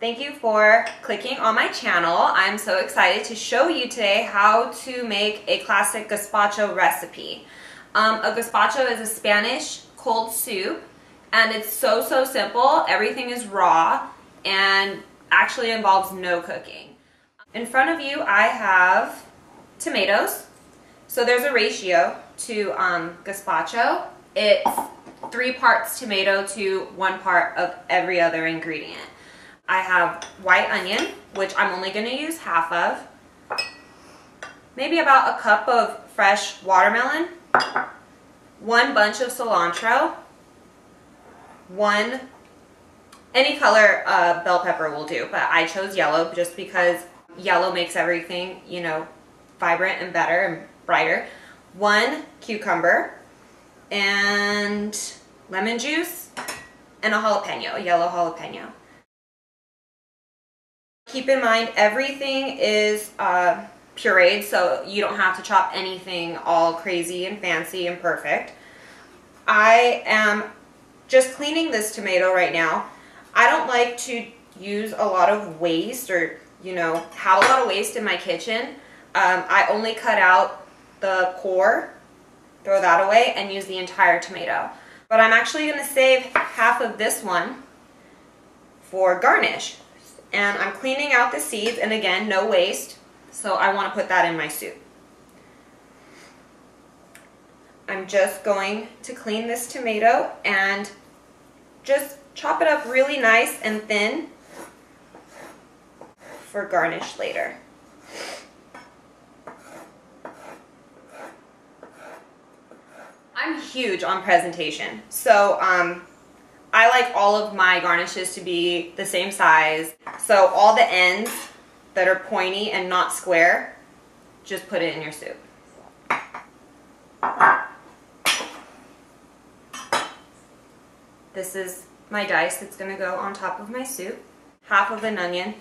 Thank you for clicking on my channel. I'm so excited to show you today how to make a classic gazpacho recipe. A gazpacho is a Spanish cold soup, and it's so simple. Everything is raw and actually involves no cooking. In front of you I have tomatoes. So there's a ratio to gazpacho. It's 3 parts tomato to 1 part of every other ingredient. I have white onion, which I'm only going to use half of. Maybe about a cup of fresh watermelon. 1 bunch of cilantro. 1, any color bell pepper will do, but I chose yellow just because yellow makes everything, you know, vibrant and better and brighter. 1 cucumber and lemon juice and a jalapeno, a yellow jalapeno. Keep in mind everything is pureed, so you don't have to chop anything all crazy and fancy and perfect. I am just cleaning this tomato right now. I don't like to use a lot of waste or, you know, have a lot of waste in my kitchen. I only cut out the core, throw that away, and use the entire tomato. But I'm actually going to save half of this one for garnish. And I'm cleaning out the seeds, and again, no waste, so I want to put that in my soup. I'm just going to clean this tomato and just chop it up really nice and thin for garnish later. I'm huge on presentation, so I like all of my garnishes to be the same size. So all the ends that are pointy and not square, just put it in your soup. This is my dice that's going to go on top of my soup. Half of an onion.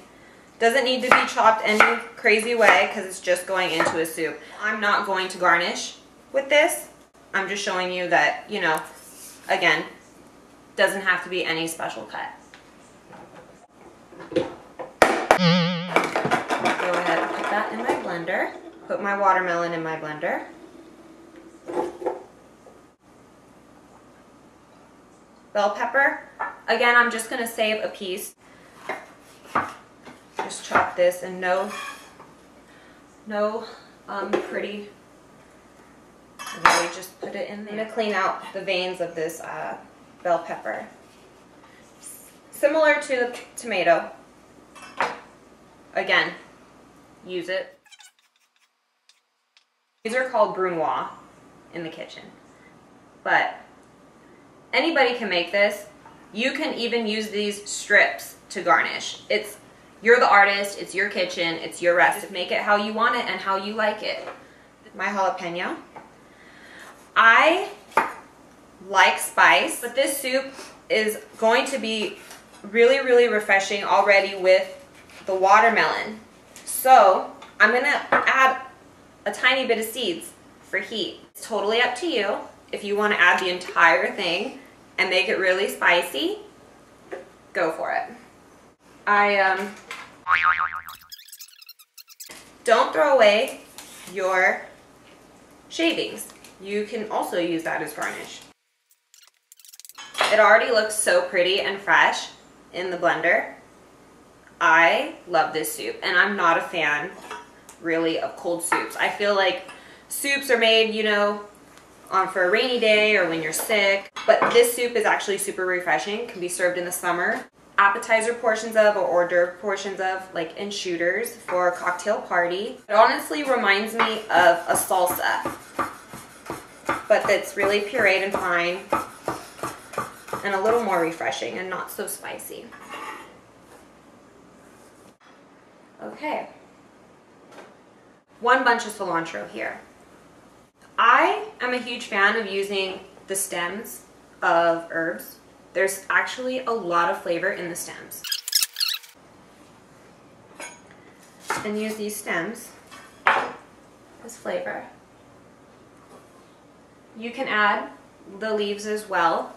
Doesn't need to be chopped any crazy way because it's just going into a soup. I'm not going to garnish with this. I'm just showing you that, you know, again, doesn't have to be any special cut. Go ahead and put that in my blender. Put my watermelon in my blender. Bell pepper. Again, I'm just going to save a piece. Just chop this and no pretty. Really just put it in there. I'm going to clean out the veins of this bell pepper. Similar to the tomato. Again, use it. These are called brunoise in the kitchen. But anybody can make this. You can even use these strips to garnish. You're the artist, it's your kitchen, it's your recipe. Make it how you want it and how you like it. My jalapeno. I like spice, but this soup is going to be really refreshing already with the watermelon. So I'm going to add a tiny bit of seeds for heat. It's totally up to you. If you want to add the entire thing and make it really spicy, go for it. Don't throw away your shavings. You can also use that as garnish. It already looks so pretty and fresh in the blender. I love this soup, and I'm not a fan really of cold soups. I feel like soups are made, you know, for a rainy day or when you're sick, but this soup is actually super refreshing. Can be served in the summer. Appetizer portions of or hors d'oeuvre portions of, like in shooters for a cocktail party. It honestly reminds me of a salsa, but that's really pureed and fine and a little more refreshing and not so spicy. Okay. 1 bunch of cilantro here. I am a huge fan of using the stems of herbs. There's actually a lot of flavor in the stems. And use these stems as flavor. You can add the leaves as well,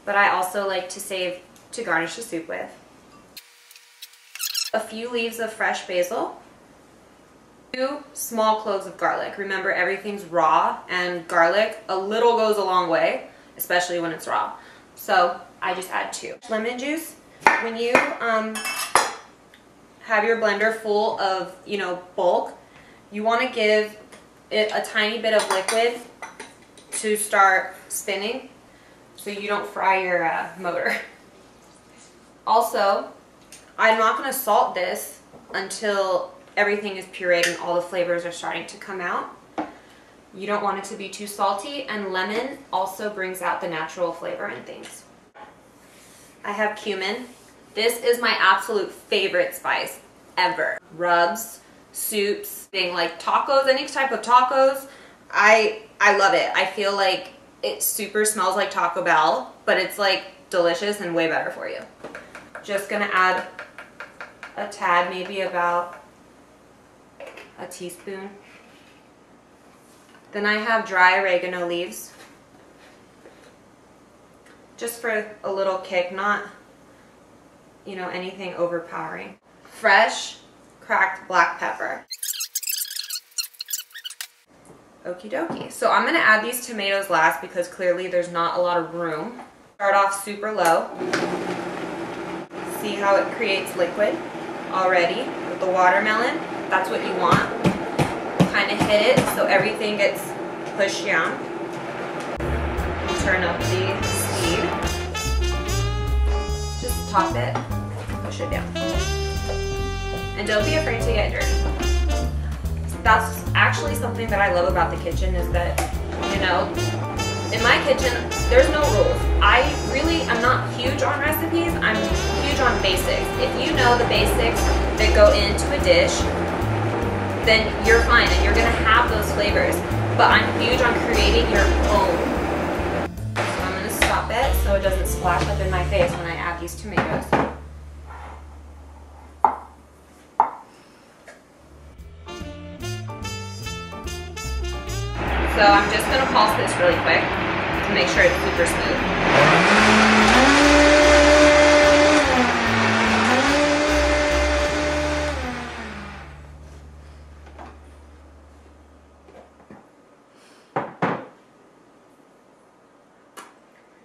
but I also like to save to garnish the soup with. a few leaves of fresh basil, 2 small cloves of garlic. Remember, everything's raw, and garlic, a little goes a long way, especially when it's raw. So I just add 2. Lemon juice. When you have your blender full of, bulk, you want to give it a tiny bit of liquid to start spinning so you don't fry your motor. Also, I'm not going to salt this until everything is pureed and all the flavors are starting to come out. You don't want it to be too salty, and lemon also brings out the natural flavor in things. I have cumin. This is my absolute favorite spice ever. Rubs, soups, like tacos, any type of tacos. I love it. I feel like it super smells like Taco Bell, but it's like delicious and way better for you. Just gonna add a tad, maybe about a teaspoon. Then I have dry oregano leaves, just for a little kick, not, anything overpowering. Fresh cracked black pepper. Okie dokie. So I'm gonna add these tomatoes last because clearly there's not a lot of room. Start off super low. See how it creates liquid already with the watermelon? That's what you want. Kind of hit it so everything gets pushed down. Turn up the speed. Just top it, push it down. And don't be afraid to get dirty. That's actually something that I love about the kitchen, is that, in my kitchen, there's no rules. I'm not huge on recipes, I'm huge on basics. If you know the basics that go into a dish, then you're fine and you're gonna have those flavors. But I'm huge on creating your own. So I'm gonna stop it so it doesn't splash up in my face when I add these tomatoes. So I'm just going to pulse this really quick to make sure it's super smooth.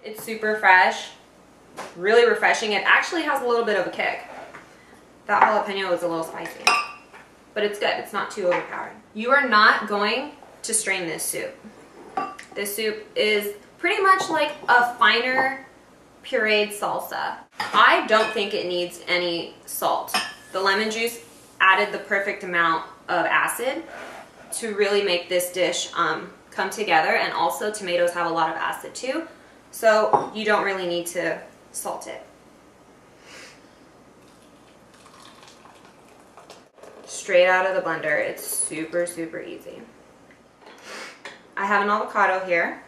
It's super fresh, really refreshing. It actually has a little bit of a kick. That jalapeno is a little spicy, but it's good. It's not too overpowering. You are not going to strain this soup. This soup is pretty much like a finer pureed salsa. I don't think it needs any salt. The lemon juice added the perfect amount of acid to really make this dish come together, and also tomatoes have a lot of acid too, so you don't really need to salt it. Straight out of the blender. It's super, super easy. I have an avocado here.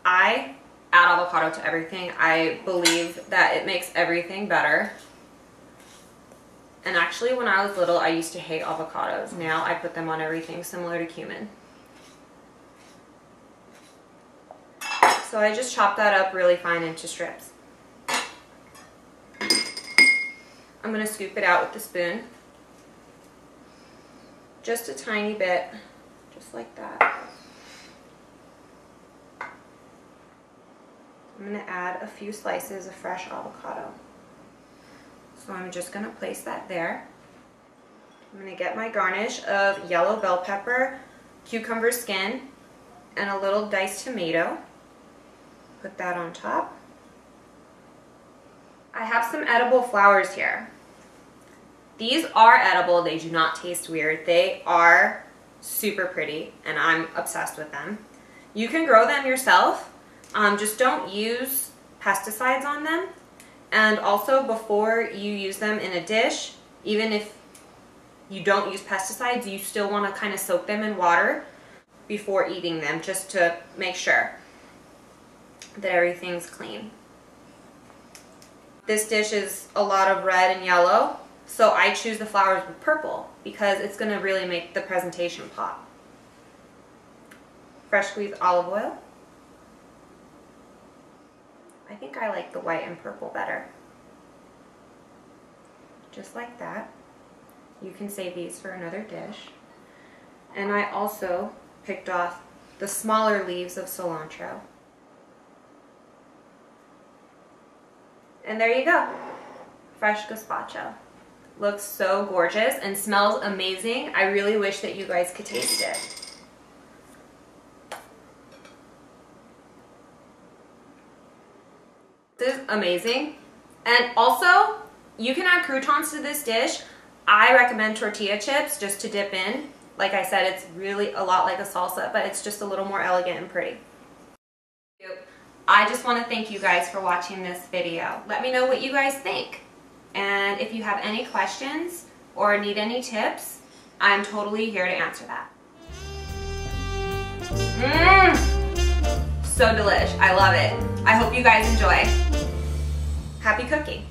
I add avocado to everything. I believe that it makes everything better. And actually, when I was little, I used to hate avocados. Now I put them on everything, similar to cumin. So I just chop that up really fine into strips. I'm going to scoop it out with the spoon. Just a tiny bit, just like that. I'm going to add a few slices of fresh avocado. So I'm just going to place that there. I'm going to get my garnish of yellow bell pepper, cucumber skin, and a little diced tomato. Put that on top. I have some edible flowers here. These are edible. They do not taste weird. They are super pretty, and I'm obsessed with them. You can grow them yourself. Just don't use pesticides on them. And also, before you use them in a dish, even if you don't use pesticides, you still want to kind of soak them in water before eating them, just to make sure that everything's clean. This dish is a lot of red and yellow, so I choose the flowers with purple because it's going to really make the presentation pop. Fresh squeezed olive oil. I think I like the white and purple better. just like that. You can save these for another dish. And I also picked off the smaller leaves of cilantro. And there you go. Fresh gazpacho. Looks so gorgeous and smells amazing. I really wish that you guys could taste it. This is amazing. And also, you can add croutons to this dish. I recommend tortilla chips just to dip in. Like I said, it's really a lot like a salsa, but it's just a little more elegant and pretty. I just want to thank you guys for watching this video. Let me know what you guys think. And if you have any questions or need any tips, I'm totally here to answer that. So delish. I love it. I hope you guys enjoy. Happy cooking.